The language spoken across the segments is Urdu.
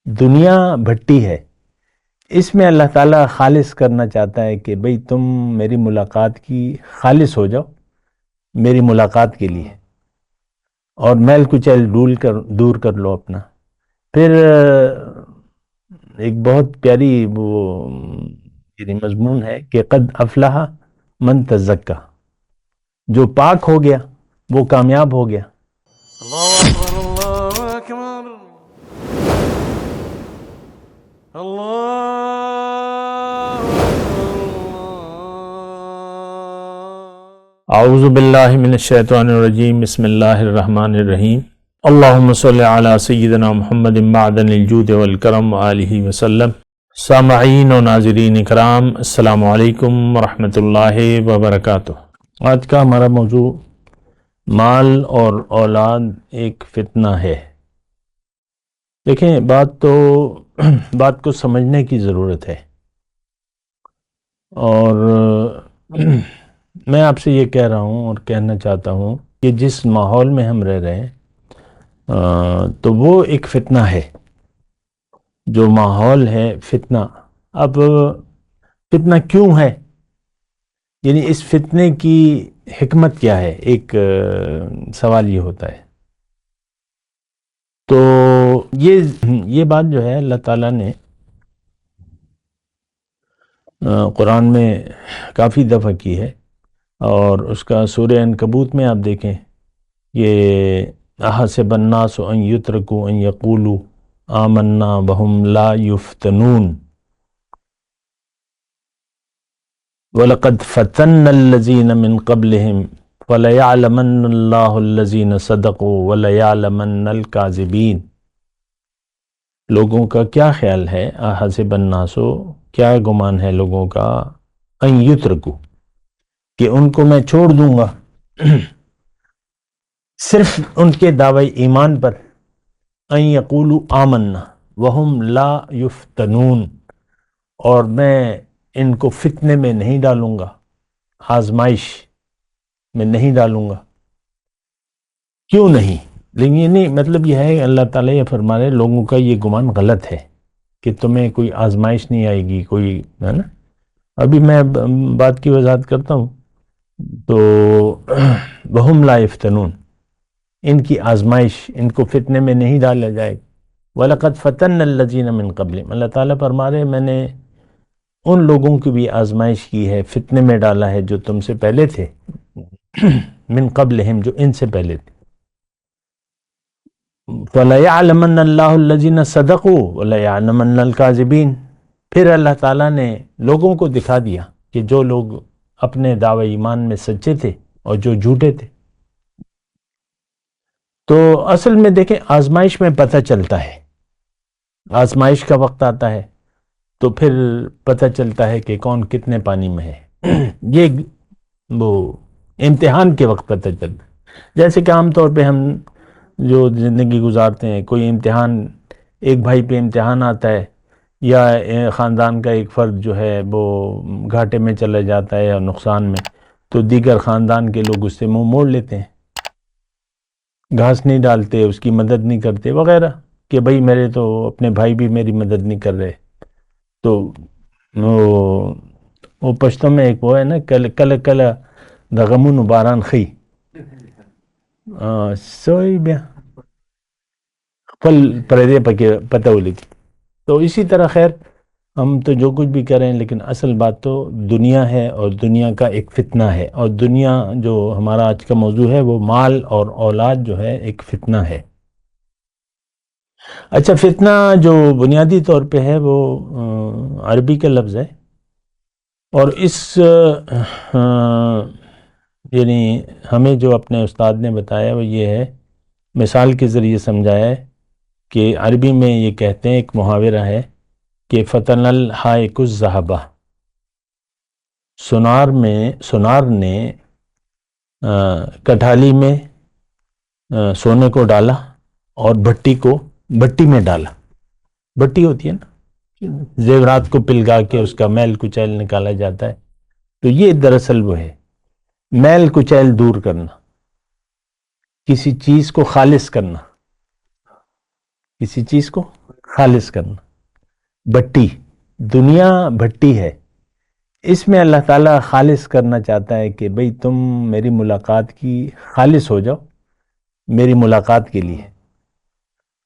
دنیا بھٹی ہے، اس میں اللہ تعالیٰ خالص کرنا چاہتا ہے کہ بھئی تم میری ملاقات کی خالص ہو جاؤ میری ملاقات کے لیے، اور میل کچیل دور کر لو اپنا۔ پھر ایک بہت پیاری وہ یعنی مضمون ہے کہ قد افلح من تزکا، جو پاک ہو گیا وہ کامیاب ہو گیا۔ اللہ اکبر اللہ اکبر اللہ اعوذ باللہ من الشیطان الرجیم، بسم اللہ الرحمن الرحیم۔ اللہم صلی علی سیدنا محمد معدن الجود والکرم وآلہ وسلم۔ سامعین و ناظرین اکرام، السلام علیکم ورحمۃ اللہ وبرکاتہ۔ آج کا ہمارا موضوع مال اور اولاد ایک فتنہ ہے۔ دیکھیں، بات کو سمجھنے کی ضرورت ہے، اور میں آپ سے یہ کہہ رہا ہوں اور کہنا چاہتا ہوں کہ جس ماحول میں ہم رہ رہے ہیں تو وہ ایک فتنہ ہے، جو ماحول ہے فتنہ۔ اب فتنہ کیوں ہے، یعنی اس فتنے کی حکمت کیا ہے، ایک سوال یہ ہوتا ہے۔ تو یہ بات جو ہے اللہ تعالیٰ نے قرآن میں کافی دفعہ کی ہے، اور اس کا سورہ عنکبوت میں آپ دیکھیں، یہ احسب الناس ان یترکوا ان یقولوا آمنا وہم لا یفتنون وَلَقَدْ فَتَنَّ الَّذِينَ مِن قَبْلِهِمْ وَلَيَعْلَمَنَّ اللَّهُ الَّذِينَ صَدَقُوا وَلَيَعْلَمَنَّ الْكَاذِبِينَ۔ لوگوں کا کیا خیال ہے، احسب الناس، کیا گمان ہے لوگوں کا، ان یترکوا، کہ ان کو میں چھوڑ دوں گا صرف ان کے دعوی ایمان پر، ان یقولوا آمنا وہم لا یفتنون، اور میں ان کو فتنے میں نہیں ڈالوں گا، آزمائش میں نہیں ڈالوں گا۔ کیوں نہیں؟ لیکن یہ نہیں مطلب یہ ہے، اللہ تعالیٰ یہ فرما رہے لوگوں کا یہ گمان غلط ہے کہ تمہیں کوئی آزمائش نہیں آئے گی، کوئی ہے نا۔ ابھی میں بات کی وضاحت کرتا ہوں۔ تو وہم لا یفتنون، ان کی آزمائش، ان کو فتنے میں نہیں ڈالا جائے گا۔ وَلَقَدْ فَتَنَّ الَّذِينَ مِن قَبْلِهِمْ، اللہ تعالیٰ فرما رہے میں نے ان لوگوں کی بھی آزمائش کی ہے، فتنے میں ڈالا ہے جو تم سے پہلے تھے، من قبلہم، جو ان سے پہلے تھے۔ فَلَيَعْلَمَنَّ اللَّهُ الَّذِينَ صَدَقُوا وَلَيَعْلَمَنَّ الْكَاذِبِينَ، پھر اللہ تعالیٰ نے لوگوں کو دکھا دیا کہ جو لوگ اپنے دعوی ایمان میں سچے تھے اور جو جھوٹے تھے۔ تو اصل میں دیکھیں، آزمائش میں پتہ چلتا ہے، آزمائش کا وقت آتا ہے تو پھر پتہ چلتا ہے کہ کون کتنے پانی میں ہے۔ یہ وہ امتحان کے وقت پتہ چلتا ہے۔ جیسے کہ عام طور پہ ہم جو زندگی گزارتے ہیں، کوئی امتحان، ایک بھائی پہ امتحان آتا ہے، یا خاندان کا ایک فرد جو ہے وہ گھاٹے میں چلا جاتا ہے یا نقصان میں، تو دیگر خاندان کے لوگ اس سے منہ موڑ لیتے ہیں، گھاس نہیں ڈالتے، اس کی مدد نہیں کرتے وغیرہ، کہ بھئی میرے تو اپنے بھائی بھی میری مدد نہیں کر رہے۔ تو وہ پشتوں میں ایک وہ ہے نا، کل کل دغمون باران خی سوئی بیا پل پردے پکے پتہ ہو لگی۔ تو اسی طرح خیر، ہم تو جو کچھ بھی کریں، لیکن اصل بات تو دنیا ہے، اور دنیا کا ایک فتنہ ہے، اور دنیا جو ہمارا آج کا موضوع ہے وہ مال اور اولاد جو ہے ایک فتنہ ہے۔ اچھا، فتنہ جو بنیادی طور پہ ہے وہ عربی کا لفظ ہے، اور اس یعنی ہمیں جو اپنے استاد نے بتایا وہ یہ ہے، مثال کے ذریعے سمجھایا ہے کہ عربی میں یہ کہتے ہیں، ایک محاورہ ہے کہ فتن الحائق الذہبہ، سونار نے کٹھالی میں سونے کو ڈالا اور بھٹی میں ڈالا۔ بھٹی ہوتی ہے نا، زیورات کو پلگا کے اس کا میل کچیل نکالا جاتا ہے۔ تو یہ دراصل وہ ہے، میل کچیل دور کرنا، کسی چیز کو خالص کرنا، کسی چیز کو خالص کرنا. بھٹی، دنیا بھٹی ہے، اس میں اللہ تعالیٰ خالص کرنا چاہتا ہے کہ بھئی تم میری ملاقات کی خالص ہو جاؤ میری ملاقات کے لیے،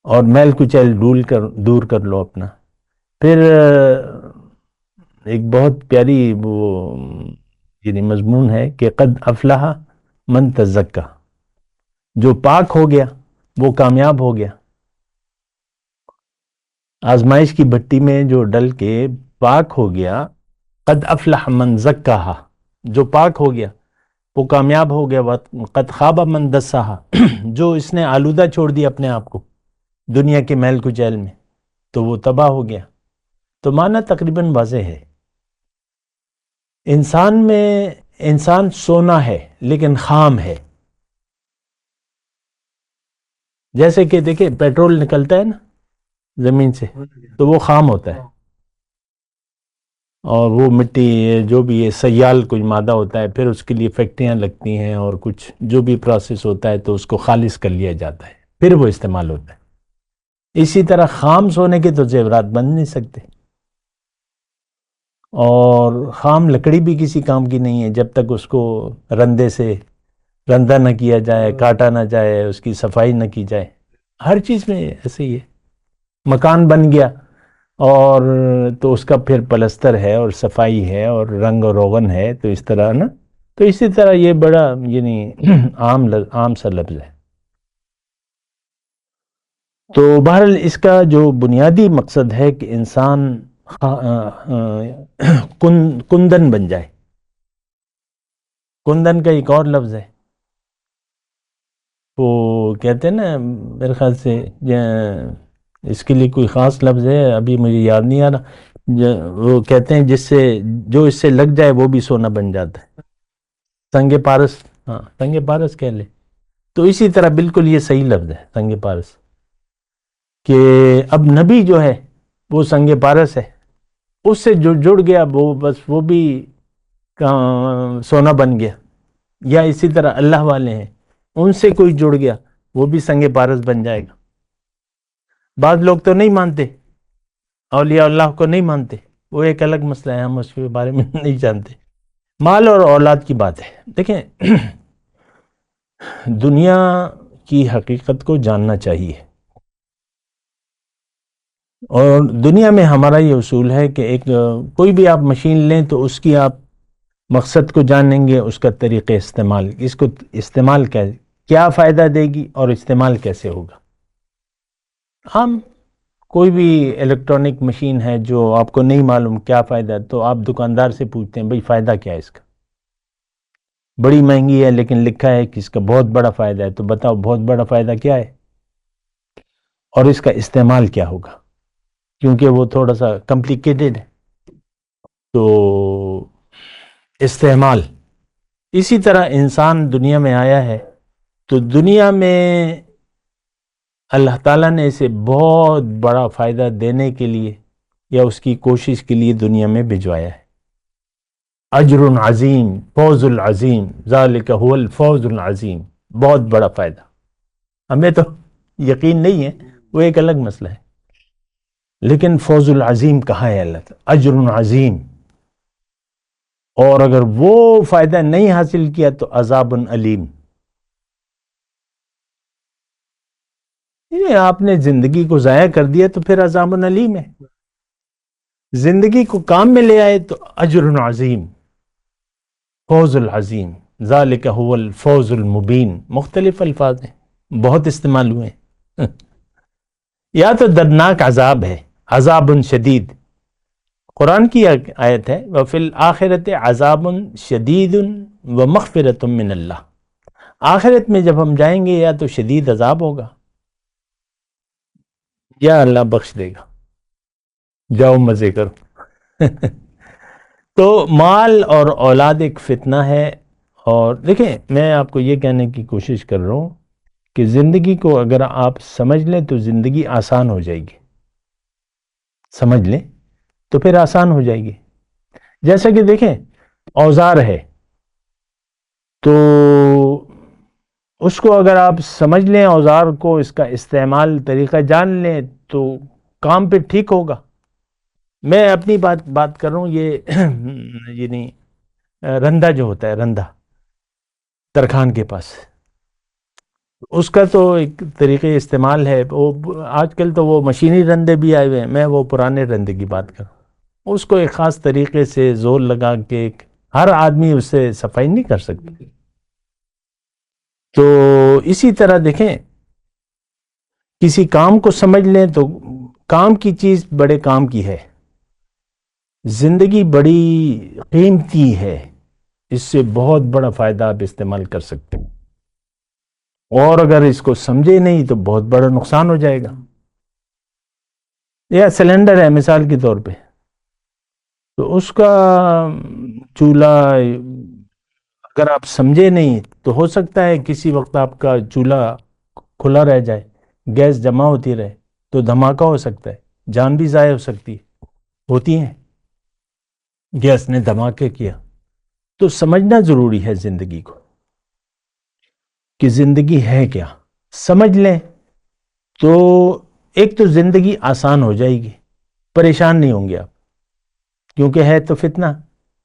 اور میل کچیل دور کر لو اپنا. پھر ایک بہت پیاری وہ یعنی مضمون ہے کہ قد افلح من تزکا، جو پاک ہو گیا وہ کامیاب ہو گیا. آزمائش کی بھٹی میں جو ڈل کے پاک ہو گیا، قد افلح من زکاہا، جو پاک ہو گیا وہ کامیاب ہو گیا. قد خاب من دساہا، جو اس نے آلودہ چھوڑ دیا اپنے آپ کو دنیا کے میل کچیل میں تو وہ تباہ ہو گیا. تو معنی تقریباً واضح ہے. انسان سونا ہے لیکن خام ہے. جیسے کہ دیکھیں پیٹرول نکلتا ہے نا زمین سے تو وہ خام ہوتا ہے، اور وہ مٹی جو بھی یہ سیال کوئی مادہ ہوتا ہے، پھر اس کے لیے فیکٹریاں لگتی ہیں اور کچھ جو بھی پروسیس ہوتا ہے تو اس کو خالص کر لیا جاتا ہے، پھر وہ استعمال ہوتا ہے. اسی طرح خام سونے کے تو زیورات بن نہیں سکتے، اور خام لکڑی بھی کسی کام کی نہیں ہے جب تک اس کو رندے سے رندہ نہ کیا جائے، کاٹا نہ جائے، اس کی صفائی نہ کی جائے. ہر چیز میں ایسے ہی ہے. مکان بن گیا اور تو اس کا پھر پلستر ہے اور صفائی ہے اور رنگ و روغن ہے، تو اس طرح نا، تو اسی طرح یہ بڑا یعنی عام سا لفظ ہے. تو بہرحال اس کا جو بنیادی مقصد ہے کہ انسان کندن بن جائے. کندن کا ایک اور لفظ ہے، وہ کہتے ہیں نا میرے خیال سے اس کے لیے کوئی خاص لفظ ہے ابھی مجھے یاد نہیں آ رہا، وہ کہتے ہیں جو اس سے لگ جائے وہ بھی سونا بن جاتا ہے. سنگ پارس، ہاں سنگ پارس کہہ لے. تو اسی طرح بالکل یہ صحیح لفظ ہے سنگ پارس، کہ اب نبی جو ہے وہ سنگ پارس ہے، اس سے جو جڑ گیا وہ بس وہ بھی سونا بن گیا. یا اسی طرح اللہ والے ہیں، ان سے کوئی جڑ گیا وہ بھی سنگ پارس بن جائے گا. بعض لوگ تو نہیں مانتے، اولیاء اللہ کو نہیں مانتے، وہ ایک الگ مسئلہ ہے، ہم اس کے بارے میں نہیں جانتے. مال اور اولاد کی بات ہے. دیکھیں دنیا کی حقیقت کو جاننا چاہیے، اور دنیا میں ہمارا یہ اصول ہے کہ کوئی بھی آپ مشین لیں تو اس کی آپ مقصد کو جانیں گے، اس کا طریقہ استعمال، اس کو استعمال کیا فائدہ دے گی اور استعمال کیسے ہوگا. ہم کوئی بھی الیکٹرانک مشین ہے جو آپ کو نہیں معلوم کیا فائدہ ہے تو آپ دکاندار سے پوچھتے ہیں بھئی فائدہ کیا ہے اس کا. بڑی مہنگی ہے لیکن لکھا ہے کہ اس کا بہت بڑا فائدہ ہے، تو بتاؤ بہت بڑا فائدہ کیا ہے اور اس کا استعمال کیا ہوگا، کیونکہ وہ تھوڑا سا کمپلیکیٹڈ ہے. تو استعمال، اسی طرح انسان دنیا میں آیا ہے تو دنیا میں اللہ تعالیٰ نے اسے بہت بڑا فائدہ دینے کے لیے یا اس کی کوشش کے لیے دنیا میں بھجوایا ہے. اجر عظیم، فوز العظیم، ذالک هو الفوز العظیم، بہت بڑا فائدہ. ہمیں تو یقین نہیں ہے، وہ ایک الگ مسئلہ ہے، لیکن فوز العظیم کہا ہے اللہ تعالیٰ، اجر عظیم. اور اگر وہ فائدہ نہیں حاصل کیا تو عذاب علیم. آپ نے زندگی کو ضائع کر دیا تو پھر عذاب علیم ہے. زندگی کو کام میں لے آئے تو اجر عظیم، فوز العظیم، ذالک هو الفوز المبین. مختلف الفاظ ہیں، بہت استعمال ہوئے ہیں. یا تو دردناک عذاب ہے، عذاب شدید، قرآن کی آیت ہے وَفِي الْآخِرَةِ عَذَابٌ شَدِيدٌ وَمَغْفِرَةٌ مِّنَ اللَّهِ. آخرت میں جب ہم جائیں گے یا تو شدید عذاب ہوگا یا اللہ بخش دے گا، جاؤ مزے کرو. تو مال اور اولاد ایک فتنہ ہے. اور دیکھیں میں آپ کو یہ کہنے کی کوشش کر رہا ہوں کہ زندگی کو اگر آپ سمجھ لیں تو زندگی آسان ہو جائے گی. سمجھ لیں تو پھر آسان ہو جائے گی. جیسا کہ دیکھیں اوزار ہے تو اس کو اگر آپ سمجھ لیں، اوزار کو، اس کا استعمال طریقہ جان لیں تو کام پہ ٹھیک ہوگا. میں اپنی بات کر رہا ہوں. یہ یعنی رندہ جو ہوتا ہے، رندہ ترخان کے پاس، اس کا تو ایک طریقے استعمال ہے. وہ آج کل تو وہ مشینی رندے بھی آئے ہوئے ہیں. میں وہ پرانے رندے کی بات کر رہا ہوں. اس کو ایک خاص طریقے سے زور لگا کے ہر آدمی اس سے صفائی نہیں کر سکتا. تو اسی طرح دیکھیں، کسی کام کو سمجھ لیں تو کام کی چیز بڑے کام کی ہے. زندگی بڑی قیمتی ہے، اس سے بہت بڑا فائدہ آپ استعمال کر سکتے ہیں، اور اگر اس کو سمجھے نہیں تو بہت بڑا نقصان ہو جائے گا. یہ سلنڈر ہے مثال کے طور پہ، تو اس کا چولہا اگر آپ سمجھے نہیں تو ہو سکتا ہے کسی وقت آپ کا چولہا کھلا رہ جائے، گیس جمع ہوتی رہے تو دھماکہ ہو سکتا ہے، جان بھی ضائع ہو سکتی ہے. ہوتی ہیں، گیس نے دھماکے کیا. تو سمجھنا ضروری ہے زندگی کو کہ زندگی ہے کیا. سمجھ لیں تو ایک تو زندگی آسان ہو جائے گی، پریشان نہیں ہوں گے آپ، کیونکہ ہے تو فتنہ،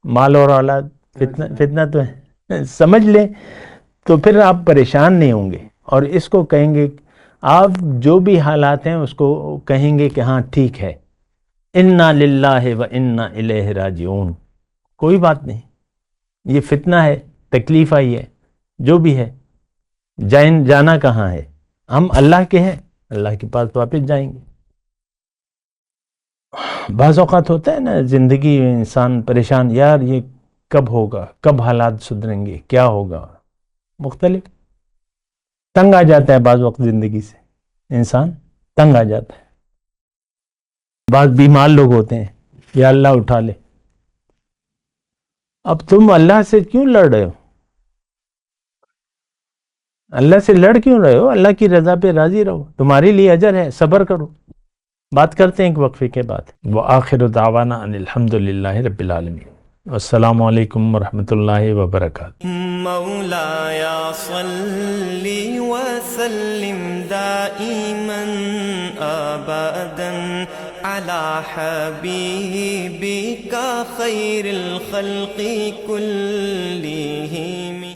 مال اور اولاد فتنہ تو ہے. سمجھ لیں تو پھر آپ پریشان نہیں ہوں گے، اور اس کو کہیں گے، آپ جو بھی حالات ہیں اس کو کہیں گے کہ ہاں ٹھیک ہے، انا للہ و انا الیہ راجعون. کوئی بات نہیں، یہ فتنہ ہے، تکلیف آئی ہے، جو بھی ہے، جانا کہاں ہے؟ ہم اللہ کے ہیں، اللہ کے پاس واپس جائیں گے. بعض اوقات ہوتا ہے نا زندگی میں انسان پریشان، یار یہ کب ہوگا، کب حالات سدھریں گے، کیا ہوگا، مختلف تنگ آ جاتا ہے. بعض وقت زندگی سے انسان تنگ آ جاتا ہے. بعض بیمار لوگ ہوتے ہیں، یا اللہ اٹھا لے. اب تم اللہ سے کیوں لڑ رہے ہو؟ اللہ سے لڑ کیوں رہے ہو؟ اللہ کی رضا پہ راضی رہو، تمہارے لیے اجر ہے، صبر کرو. بات کرتے ہیں ایک وقفے کے بعد. وآخر دعوانا ان الحمد للہ رب العالمین. السلام علیکم ورحمۃ اللہ وبرکاتہ. مولایا صلی وسلم دائما ابدا علی حبیبک خیر الخلق کلہم.